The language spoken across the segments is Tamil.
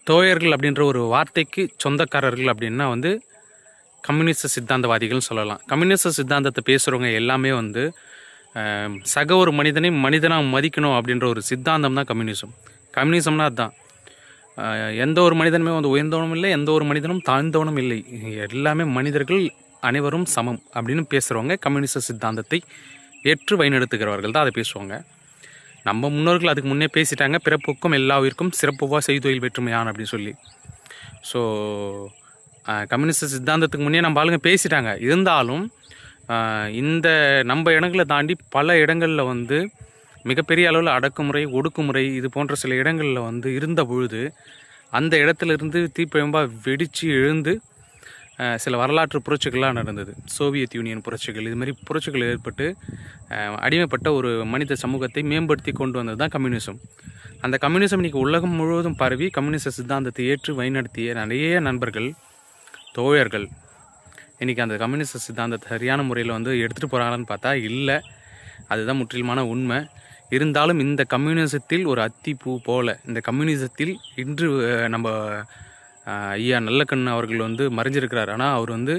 தோழர்கள் அப்படின்ற ஒரு வார்த்தைக்கு சொந்தக்காரர்கள் அப்படின்னா வந்து கம்யூனிஸ்ட் சித்தாந்தவாதிகள்னு சொல்லலாம். கம்யூனிஸ்ட் சித்தாந்தத்தை பேசுகிறவங்க எல்லாமே வந்து சக ஒரு மனிதனை மனிதனாக மதிக்கணும் அப்படின்ற ஒரு சித்தாந்தம் தான் கம்யூனிசம். கம்யூனிசம்னா அதுதான். எந்த ஒரு மனிதனுமே வந்து உயர்ந்தவனும் இல்லை, எந்த ஒரு மனிதனும் தாழ்ந்தவனும் இல்லை, எல்லாமே மனிதர்கள் அனைவரும் சமம் அப்படின்னு பேசுகிறவங்க கம்யூனிஸ்ட் சித்தாந்தத்தை ஏற்று வழிநடத்துகிறவர்கள் தான் அதை பேசுவாங்க. நம்ம முன்னோர்கள் அதுக்கு முன்னே பேசிட்டாங்க, பிறப்புக்கும் எல்லா உயிருக்கும் சிறப்புவா செய்தொழில் வேற்றுமையான் அப்படின்னு சொல்லி. ஸோ கம்யூனிஸ்ட் சித்தாந்தத்துக்கு முன்னே நம்ம ஆளுங்க பேசிட்டாங்க. இருந்தாலும் இந்த நம்ம இடங்களை தாண்டி பல இடங்களில் வந்து மிகப்பெரிய அளவில் அடக்குமுறை, ஒடுக்குமுறை இது போன்ற சில இடங்களில் வந்து இருந்த பொழுது அந்த இடத்துலேருந்து தீப்பிழம்பாக வெடித்து எழுந்து சில வரலாற்று புரட்சிகள்லாம் நடந்தது. சோவியத் யூனியன் புரட்சிகள், இதுமாதிரி புரட்சிகள் ஏற்பட்டு அடிமைப்பட்ட ஒரு மனித சமூகத்தை மேம்படுத்தி கொண்டு வந்தது தான் கம்யூனிசம். அந்த கம்யூனிசம் இன்றைக்கி உலகம் முழுவதும் பரவி கம்யூனிச சித்தாந்தத்தை ஏற்று வழிநடத்திய நிறைய நண்பர்கள், தோழர்கள் இன்றைக்கி அந்த கம்யூனிஸ்ட் சித்தாந்தத்தை சரியான முறையில் வந்து எடுத்துகிட்டு போகிறாங்களான்னு பார்த்தா இல்லை. அதுதான் முற்றிலுமான உண்மை. இருந்தாலும் இந்த கம்யூனிசத்தில் ஒரு அத்திப்பூ போல் இந்த கம்யூனிசத்தில் இன்று நம்ம ஐயா நல்லக்கண்ணு அவர்கள் வந்து மறைஞ்சிருக்கிறார். ஆனால் அவர் வந்து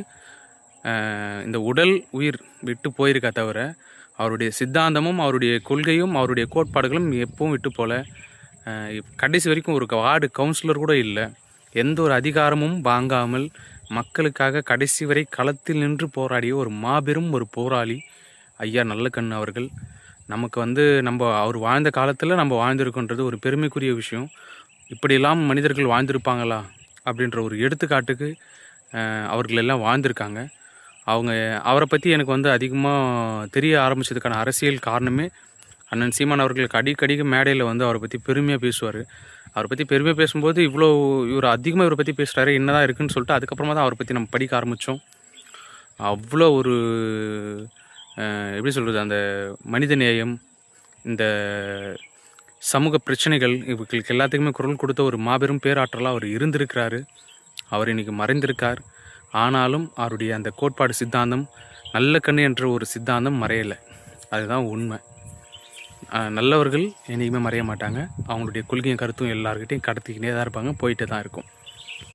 இந்த உடல் உயிர் விட்டு போயிருக்கா தவிர அவருடைய சித்தாந்தமும் அவருடைய கொள்கையும் அவருடைய கோட்பாடுகளும் எப்பவும் விட்டு போல. கடைசி வரைக்கும் ஒரு வார்டு கவுன்சிலர் கூட இல்லை, எந்த ஒரு அதிகாரமும் வாங்காமல் மக்களுக்காக கடைசி வரை களத்தில் நின்று போராடிய ஒரு மாபெரும் ஒரு போராளி ஐயா நல்லக்கண்ணு அவர்கள். நமக்கு வந்து அவர் வாழ்ந்த காலத்தில் நம்ம வாழ்ந்திருக்கோன்றது ஒரு பெருமைக்குரிய விஷயம். இப்படியெல்லாம் மனிதர்கள் வாழ்ந்திருப்பாங்களா அப்படின்ற ஒரு எடுத்துக்காட்டுக்கு அவர்கள் எல்லாம் வாழ்ந்திருக்காங்க. அவரை பற்றி எனக்கு வந்து அதிகமாக தெரிய ஆரம்பித்ததுக்கான அரசியல் காரணமே அண்ணன் சீமான் அவர்களுக்கு அடிக்கடிக்கு மேடையில் வந்து அவரை பற்றி பெருமையாக பேசுவார். அவரை பற்றி பெருமையாக பேசும்போது இவர் அதிகமாக இவரை பற்றி பேசுகிறாரு, என்னதான் இருக்குதுன்னு சொல்லிட்டு அதுக்கப்புறமா தான் அவரை பற்றி நம்ம படிக்க ஆரம்பித்தோம். அவ்வளோ ஒரு எப்படி சொல்கிறது, அந்த மனித நேயம், இந்த சமூக பிரச்சனைகள் இவர்களுக்கு எல்லாத்துக்குமே குரல் கொடுத்த ஒரு மாபெரும் பேராற்றலாக அவர் இருந்திருக்கிறாரு. அவர் இன்றைக்கி மறைந்திருக்கார். ஆனாலும் அவருடைய அந்த கோட்பாடு சித்தாந்தம் நல்லக்கண்ணு என்ற ஒரு சித்தாந்தம் மறையலை. அதுதான் உண்மை. நல்லவர்கள் என்றைக்குமே மறைய மாட்டாங்க. அவங்களுடைய கொள்கையும் கருத்தும் எல்லாருக்கிட்டையும் கடத்திக்கிட்டே தான் இருப்பாங்க, போயிட்டே தான் இருக்கும்.